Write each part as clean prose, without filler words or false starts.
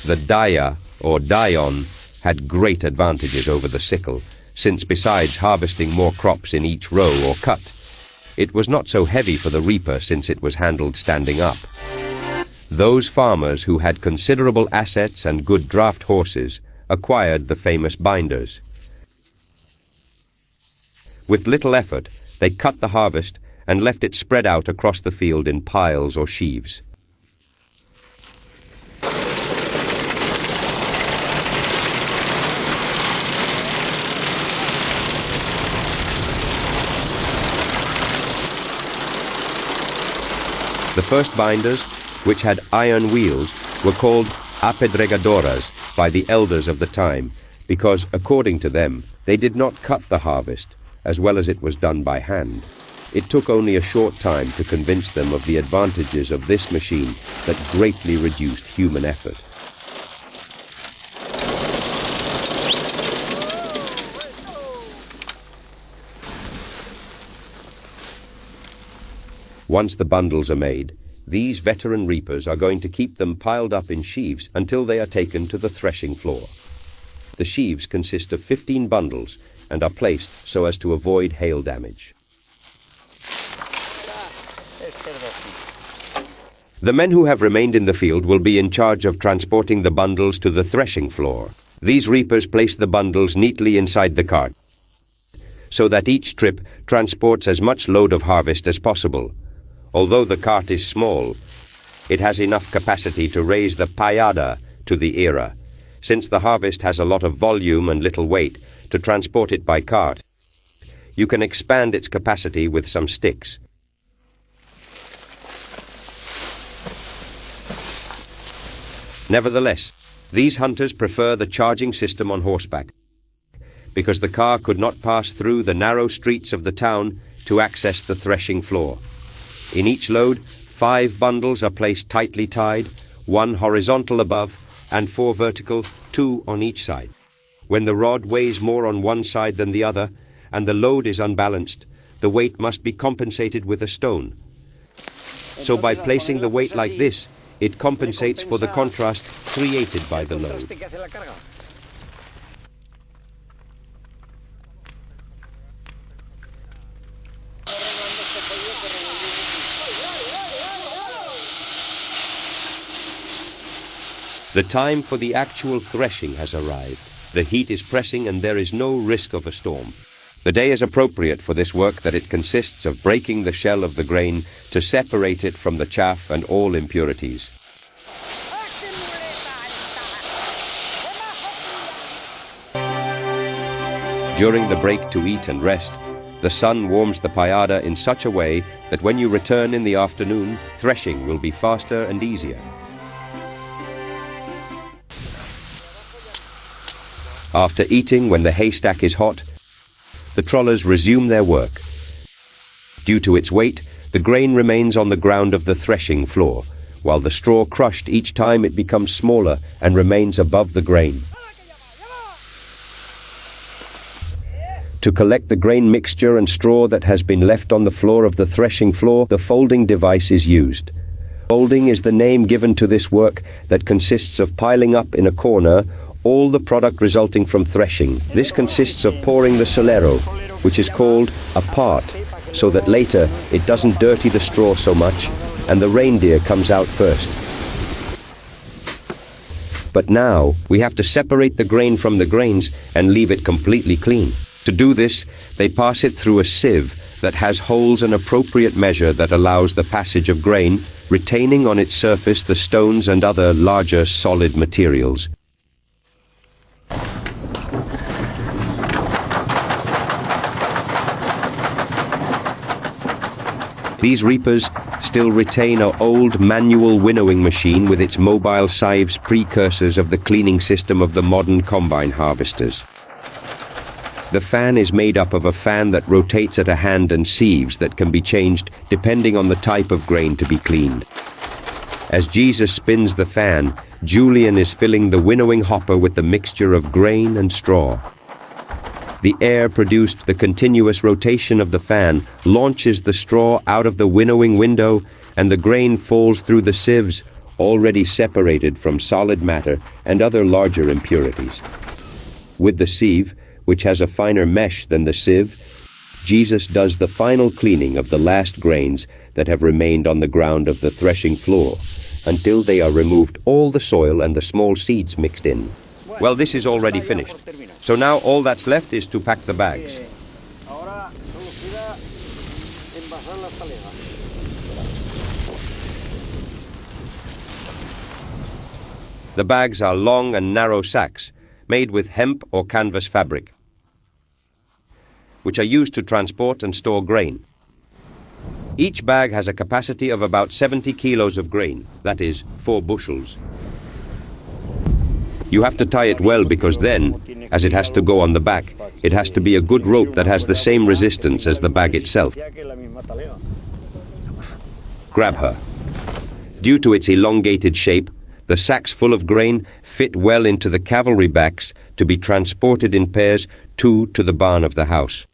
The daya, or dayon, had great advantages over the sickle, since besides harvesting more crops in each row or cut, it was not so heavy for the reaper since it was handled standing up. Those farmers who had considerable assets and good draft horses acquired the famous binders. With little effort, they cut the harvest and left it spread out across the field in piles or sheaves. The first binders, which had iron wheels, were called apedregadoras by the elders of the time, because, according to them, they did not cut the harvest, as well as it was done by hand. It took only a short time to convince them of the advantages of this machine that greatly reduced human effort. Once the bundles are made, these veteran reapers are going to keep them piled up in sheaves until they are taken to the threshing floor. The sheaves consist of 15 bundles and are placed so as to avoid hail damage. The men who have remained in the field will be in charge of transporting the bundles to the threshing floor. These reapers place the bundles neatly inside the cart, so that each trip transports as much load of harvest as possible. Although the cart is small, it has enough capacity to raise the payada to the era, since the harvest has a lot of volume and little weight to transport it by cart. You can expand its capacity with some sticks. Nevertheless, these hunters prefer the charging system on horseback, because the car could not pass through the narrow streets of the town to access the threshing floor. In each load, 5 bundles are placed tightly tied, 1 horizontal above and 4 vertical, 2 on each side. When the rod weighs more on one side than the other and the load is unbalanced, the weight must be compensated with a stone. So by placing the weight like this, it compensates for the contrast created by the load. The time for the actual threshing has arrived. The heat is pressing and there is no risk of a storm. The day is appropriate for this work that it consists of breaking the shell of the grain to separate it from the chaff and all impurities. During the break to eat and rest, the sun warms the payada in such a way that when you return in the afternoon, threshing will be faster and easier. After eating when the haystack is hot, the trollers resume their work. Due to its weight, the grain remains on the ground of the threshing floor, while the straw crushed each time it becomes smaller and remains above the grain. To collect the grain mixture and straw that has been left on the floor of the threshing floor, the folding device is used. Folding is the name given to this work that consists of piling up in a corner all the product resulting from threshing. This consists of pouring the solero, which is called a part, so that later it doesn't dirty the straw so much and the reindeer comes out first. But now we have to separate the grain from the grains and leave it completely clean. To do this, they pass it through a sieve that has holes an appropriate measure that allows the passage of grain, retaining on its surface the stones and other larger solid materials. These reapers still retain an old manual winnowing machine with its mobile sieves, precursors of the cleaning system of the modern combine harvesters. The fan is made up of a fan that rotates at a hand and sieves that can be changed depending on the type of grain to be cleaned. As Jesus spins the fan, Julian is filling the winnowing hopper with the mixture of grain and straw. The air produced the continuous rotation of the fan launches the straw out of the winnowing window and the grain falls through the sieves already separated from solid matter and other larger impurities. With the sieve, which has a finer mesh than the sieve, Jesus does the final cleaning of the last grains that have remained on the ground of the threshing floor, until they are removed all the soil and the small seeds mixed in. Well, this is already finished. So now all that's left is to pack the bags. The bags are long and narrow sacks, made with hemp or canvas fabric, which are used to transport and store grain. Each bag has a capacity of about 70 kilos of grain, that is, 4 bushels. You have to tie it well because then, as it has to go on the back, it has to be a good rope that has the same resistance as the bag itself. Grab her. Due to its elongated shape, the sacks full of grain fit well into the cavalry backs to be transported in pairs to the barn of the house.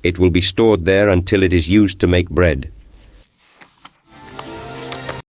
It will be stored there until it is used to make bread.